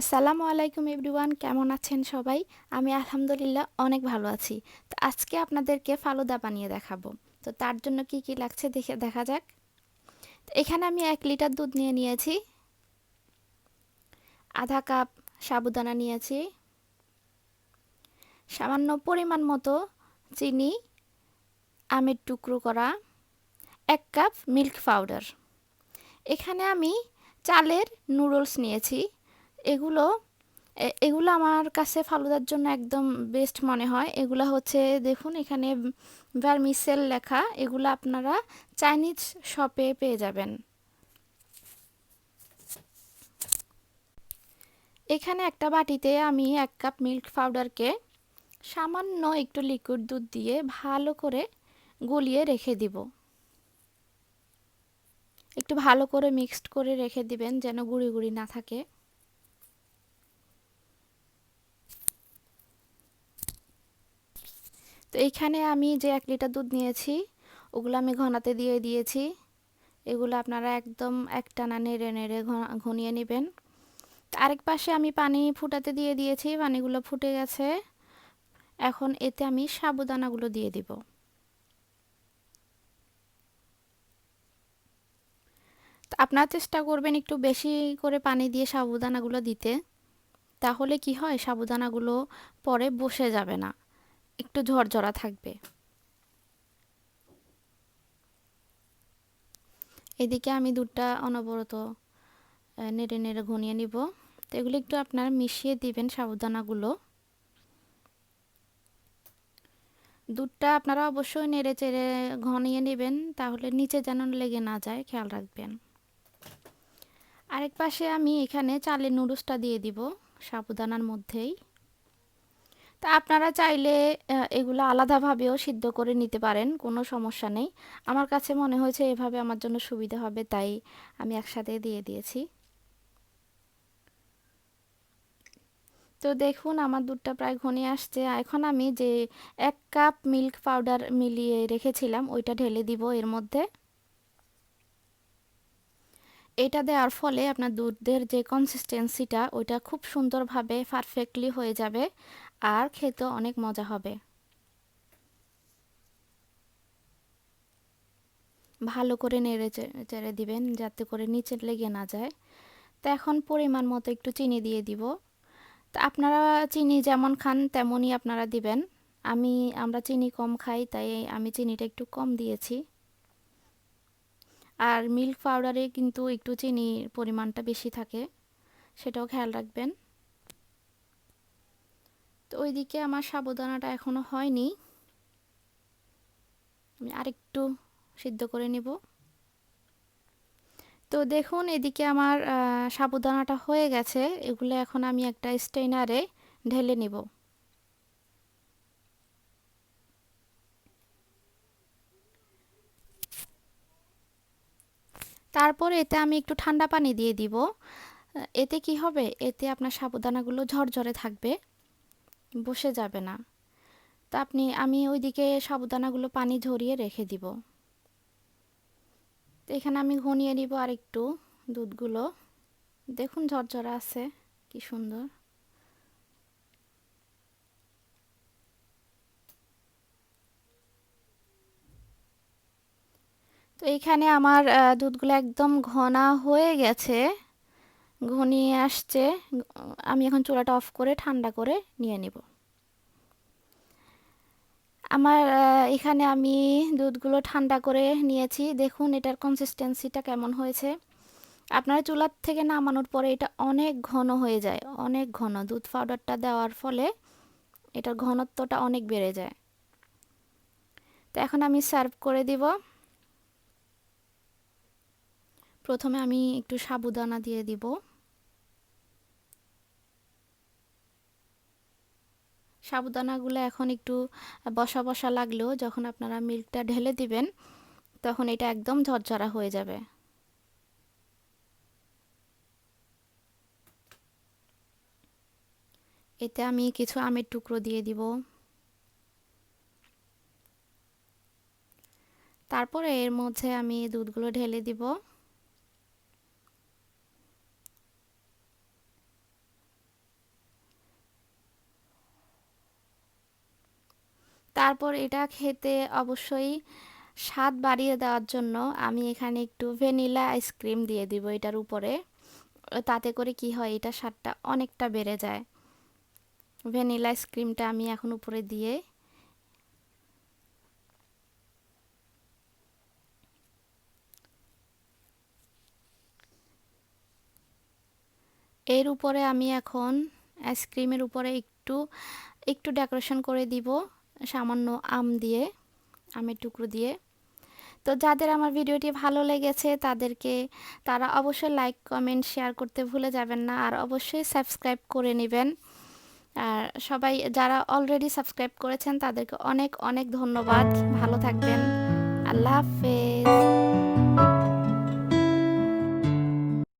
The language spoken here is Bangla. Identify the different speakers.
Speaker 1: আসসালামু আলাইকুম এভরিওয়ান, কেমন আছেন সবাই? আমি আলহামদুলিল্লাহ অনেক ভালো আছি। তো আজকে আপনাদেরকে ফালুদা বানিয়ে দেখাবো। তো তার জন্য কি কি লাগছে দেখা যাক। তো এখানে আমি 1 লিটার দুধ নিয়েছি, আধা কাপ সাবুদানা নিয়েছি, সামান্য পরিমাণ মতো চিনি, আমের টুকরো করা, 1 কাপ মিল্ক পাউডার। এখানে আমি চালের নুডলস নিয়েছি। এগুলো এগুলো আমার কাছে ফালুদার জন্য একদম বেস্ট মনে হয়। এগুলো হচ্ছে, দেখুন এখানে ভার্মিসেল লেখা, এগুলো আপনারা চাইনিজ শপে পেয়ে যাবেন। এখানে একটা বাটিতে আমি 1 কাপ মিল্ক পাউডারকে সামান্য একটু লিকুইড দুধ দিয়ে ভালো করে গলিয়ে রেখে দিব। একটু ভালো করে মিক্সড করে রেখে দিবেন যেন গুঁড়ি গুঁড়ি না থাকে। তো এইখানে আমি যে 1 লিটার দুধ নিয়েছি ওগুলো আমি ঘনাতে দিয়ে দিয়েছি। এগুলো আপনারা একদম একটানা নেড়ে নেড়ে ঘনিয়ে নেবেন। আরেক পাশে আমি পানি ফুটাতে দিয়ে দিয়েছি, পানিগুলো ফুটে গেছে। এখন এতে আমি সাবুদানাগুলো দিয়ে দিব। তো আপনারা চেষ্টা করবেন একটু বেশি করে পানি দিয়ে সাবুদানাগুলো দিতে, তাহলে কি হয় সাবুদানাগুলো পরে বসে যাবে না, একটু ঝরঝরা থাকবে। এদিকে আমি দুধটা অনবরত নেড়ে নেড়ে ঘনিয়ে নিব। তো এগুলো একটু আপনারা মিশিয়ে দিবেন সাবুদানাগুলো। দুধটা আপনারা অবশ্যই নেড়ে চেড়ে ঘনিয়ে নেবেন, তাহলে নিচে যেন লেগে না যায়, খেয়াল রাখবেন। আরেক পাশে আমি এখানে চালের নুডলসটা দিয়ে দিব সাবুদানার মধ্যেই। তা আপনারা চাইলে এগুলো আলাদাভাবেও সিদ্ধ করে নিতে পারেন, কোনো সমস্যা নেই। আমার কাছে মনে হয়েছে এভাবে আমার জন্য সুবিধা হবে, তাই আমি একসাথে দিয়ে দিয়েছি। তো দেখুন আমার দুধটা প্রায় ঘনিয়ে আসছে। এখন আমি যে 1 কাপ মিল্ক পাউডার মিলিয়ে রেখেছিলাম ওইটা ঢেলে দিব এর মধ্যে। এটা দেওয়ার ফলে আপনার দুধের যে কনসিস্টেন্সিটা ওইটা খুব সুন্দরভাবে পারফেক্টলি হয়ে যাবে, আর খেতে অনেক মজা হবে। ভালো করে নেড়ে চেড়ে দিবেন যাতে করে নিচে লেগে না যায়। তো এখন পরিমাণ মতো একটু চিনি দিয়ে দিব। তো আপনারা চিনি যেমন খান তেমনই আপনারা দিবেন। আমরা চিনি কম খাই, তাই আমি চিনিটা একটু কম দিয়েছি। আর মিল্ক পাউডারে কিন্তু একটু চিনির পরিমাণটা বেশি থাকে, সেটাও খেয়াল রাখবেন। তো ওইদিকে আমার সাবুদানাটা এখনো হয়নি, আমি আরেকটু সিদ্ধ করে নেব। তো দেখুন এদিকে আমার সাবুদানাটা হয়ে গেছে। এগুলো এখন আমি একটা স্ট্রেনারে ঢেলে নিব। তারপরে এতে আমি একটু ঠান্ডা পানি দিয়ে দিব। এতে কি হবে, এতে আপনার সাবুদানাগুলো ঝরঝরে থাকবে, বসে যাবে না। তো আমি ওইদিকে সাবুদানাগুলো পানি ঝরিয়ে রেখে দিব। তো এখানে আমি ঘনিয়ে নিব আর একটু দুধগুলো। দেখুন ঝরঝরা আছে, কি সুন্দর। তো এখানে আমার দুধগুলো একদম ঘনা হয়ে গেছে, ঘনিয়ে আসছে। আমি এখন চুলাটা অফ করে ঠান্ডা করে নিয়ে নিব। আমার এখানে আমি দুধগুলো ঠান্ডা করে নিয়েছি। দেখুন এটার কনসিস্টেন্সিটা কেমন হয়েছে। আপনারা চুলার থেকে নামানোর পরে এটা অনেক ঘন হয়ে যায়, অনেক ঘন। দুধ পাউডারটা দেওয়ার ফলে এটার ঘনত্বটা অনেক বেড়ে যায়। তো এখন আমি সার্ভ করে দিব। প্রথমে আমি একটু সাবুদানা দিয়ে দিব। সাবুদানাগুলো এখন একটু বসা বসা লাগলেও যখন আপনারা মিল্কটা ঢেলে দিবেন তখন এটা একদম ঝরঝরা হয়ে যাবে। এতে আমি কিছু আমের টুকরো দিয়ে দিব। তারপরে এর মধ্যে আমি দুধগুলো ঢেলে দিব। তারপর এটা খেতে অবশ্যই স্বাদ বাড়িয়ে দেওয়ার জন্য আমি এখানে একটু ভ্যানিলা আইসক্রিম দিয়ে দিব এটার উপরে। তাতে করে কি হয়, এটা স্বাদটা অনেকটা বেড়ে যায়। ভ্যানিলা আইসক্রিমটা আমি এখন উপরে দিয়ে এর উপরে আমি এখন আইসক্রিমের উপরে একটু একটু ডেকোরেশন করে দিব সামান্য আম দিয়ে, আমের টুকরো দিয়ে। তো যাদের আমার ভিডিওটি ভালো লেগেছে তারা অবশ্যই লাইক কমেন্ট শেয়ার করতে ভুলে যাবেন না, আর অবশ্যই সাবস্ক্রাইব করে নেবেন। আর সবাই যারা অলরেডি সাবস্ক্রাইব করেছেন তাদেরকে অনেক অনেক ধন্যবাদ। ভালো থাকবেন। আল্লাহ হাফেজ।